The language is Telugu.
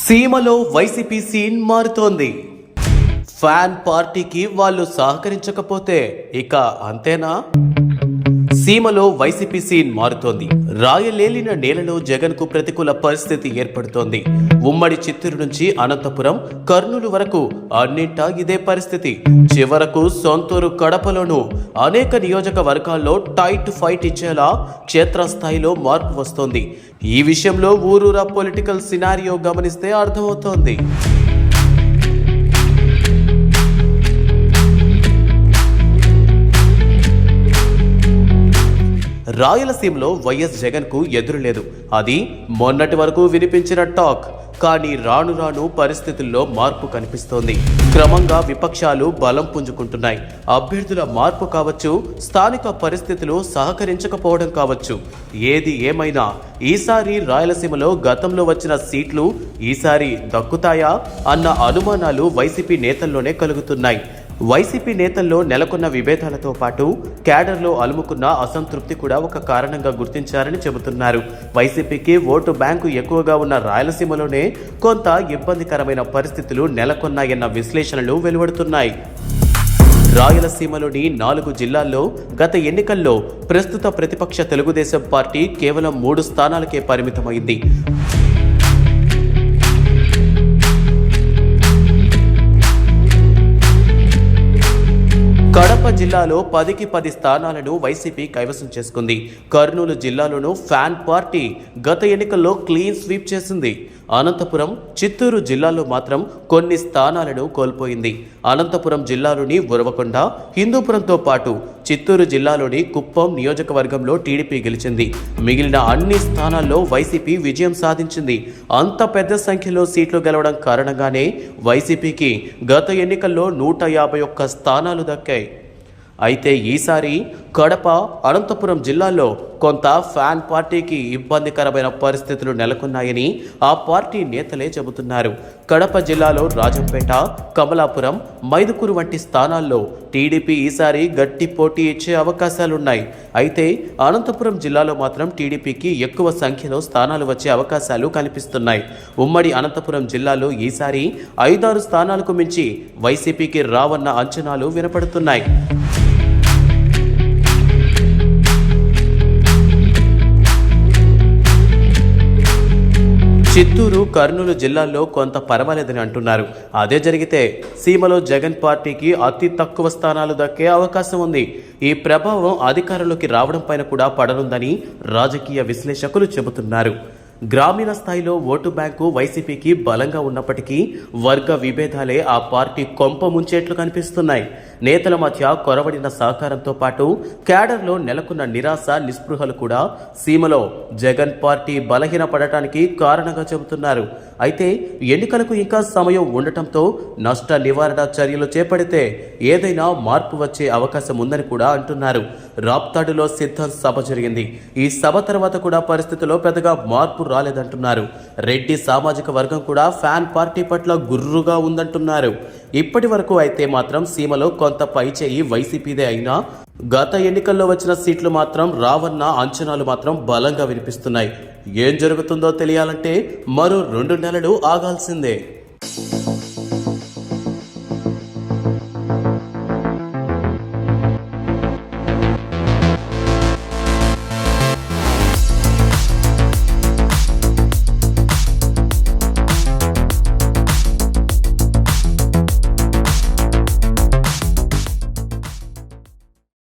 సీమలో వైసీపీ సీన్ మారుతోంది. ఫ్యాన్ పార్టీకి వాళ్ళు సహకరించకపోతే ఇక అంతేనా? సీమలో వైసీపీ సీన్ మారుతోంది. రాయలేలిన నేలలో జగన్ కు ప్రతికూల పరిస్థితి ఏర్పడుతోంది. ఉమ్మడి చిత్తూరు నుంచి అనంతపురం, కర్నూలు వరకు అన్నింటా ఇదే పరిస్థితి. చివరకు సొంతూరు కడపలోనూ అనేక నియోజకవర్గాల్లో టైట్ ఫైట్ ఇచ్చేలా క్షేత్రస్థాయిలో మార్పు వస్తోంది. ఈ విషయంలో ఊరూరా పొలిటికల్ సినారియో గమనిస్తే అర్థమవుతోంది. రాయలసీమలో వైఎస్ జగన్ కు ఎదురులేదు. అది మొన్నటి వరకు వినిపించిన టాక్. కానీ రాను రాను పరిస్థితుల్లో మార్పు కనిపిస్తోంది. క్రమంగా విపక్షాలు బలం పుంజుకుంటున్నాయి. అభ్యర్థుల మార్పు కావచ్చు, స్థానిక పరిస్థితులు సహకరించకపోవడం కావచ్చు, ఏది ఏమైనా ఈసారి రాయలసీమలో గతంలో వచ్చిన సీట్లు ఈసారి దక్కుతాయా అన్న అనుమానాలు వైసీపీ నేతల్లోనే కలుగుతున్నాయి. వైసీపీ నేతల్లో నెలకొన్న విభేదాలతో పాటు క్యాడర్లో అలుముకున్న అసంతృప్తి కూడా ఒక కారణంగా గుర్తించారని చెబుతున్నారు. వైసీపీకి ఓటు బ్యాంకు ఎక్కువగా ఉన్న రాయలసీమలోనే కొంత ఇబ్బందికరమైన పరిస్థితులు నెలకొన్నాయన్న విశ్లేషణలు వెలువడుతున్నాయి. రాయలసీమలోని 4 జిల్లాల్లో గత ఎన్నికల్లో ప్రస్తుత ప్రతిపక్ష తెలుగుదేశం పార్టీ కేవలం 3 స్థానాలకే పరిమితమైంది. కడప జిల్లాలో 10కి 10 స్థానాలను వైసీపీ కైవసం చేసుకుంది. కర్నూలు జిల్లాలోనూ ఫ్యాన్ పార్టీ గత ఎన్నికల్లో క్లీన్ స్వీప్ చేసింది. అనంతపురం, చిత్తూరు జిల్లాలో మాత్రం కొన్ని స్థానాలను కోల్పోయింది. అనంతపురం జిల్లాలోని ఉరవకొండ, హిందూపురంతో పాటు చిత్తూరు జిల్లాలోని కుప్పం నియోజకవర్గంలో టీడీపీ గెలిచింది. మిగిలిన అన్ని స్థానాల్లో వైసీపీ విజయం సాధించింది. అంత పెద్ద సంఖ్యలో సీట్లు గెలవడం కారణంగానే వైసీపీకి గత ఎన్నికల్లో 151 స్థానాలు దక్కాయి. అయితే ఈసారి కడప, అనంతపురం జిల్లాల్లో కొంత ఫ్యాన్ పార్టీకి ఇబ్బందికరమైన పరిస్థితులు నెలకొన్నాయని ఆ పార్టీ నేతలే చెబుతున్నారు. కడప జిల్లాలో రాజంపేట, కమలాపురం, మైదుకూరు వంటి స్థానాల్లో టీడీపీ ఈసారి గట్టి పోటీ ఇచ్చే అవకాశాలున్నాయి. అయితే అనంతపురం జిల్లాలో మాత్రం టీడీపీకి ఎక్కువ సంఖ్యలో స్థానాలు వచ్చే అవకాశాలు కనిపిస్తున్నాయి. ఉమ్మడి అనంతపురం జిల్లాలో ఈసారి 5-6 స్థానాలకు మించి వైసీపీకి రావన్న అంచనాలు వినపడుతున్నాయి. చిత్తూరు, కర్నూలు జిల్లాల్లో కొంత పర్వాలేదని అంటున్నారు. అదే జరిగితే సీమలో జగన్ పార్టీకి అతి తక్కువ స్థానాలు దక్కే అవకాశం ఉంది. ఈ ప్రభావం అధికారంలోకి రావడం పైన కూడా పడనుందని రాజకీయ విశ్లేషకులు చెబుతున్నారు. గ్రామీణ స్థాయిలో ఓటు బ్యాంకు వైసీపీకి బలంగా ఉన్నప్పటికీ వర్గ విభేదాలే ఆ పార్టీ కొంప ముంచేట్లు కనిపిస్తున్నాయి. నేతల మధ్య కొరవడిన సహకారంతో పాటు క్యాడర్లో నెలకొన్న నిరాశ, నిస్పృహలు కూడా సీమలో జగన్ పార్టీ బలహీనపడటానికి కారణంగా చెబుతున్నారు. అయితే ఎన్నికలకు ఇంకా సమయం ఉండటంతో నష్ట నివారణ చర్యలు చేపడితే ఏదైనా మార్పు వచ్చే అవకాశం ఉందని కూడా అంటున్నారు. రాప్తాడులో సిద్ధం సభ జరిగింది. ఈ సభ తర్వాత కూడా పరిస్థితిలో పెద్దగా మార్పు రాలేదంటున్నారు. రెడ్డి సామాజిక వర్గం కూడా ఫ్యాన్ పార్టీ పట్ల గుర్రుగా ఉందంటున్నారు. ఇప్పటి వరకు అయితే మాత్రం సీమలో కొంత పైచేయి వైసీపీదే అయినా గత ఎన్నికల్లో వచ్చిన సీట్లు మాత్రం రావన్న అంచనాలు మాత్రం బలంగా వినిపిస్తున్నాయి. ఏం జరుగుతుందో తెలియాలంటే మరో 2 నెలలు ఆగాల్సిందే.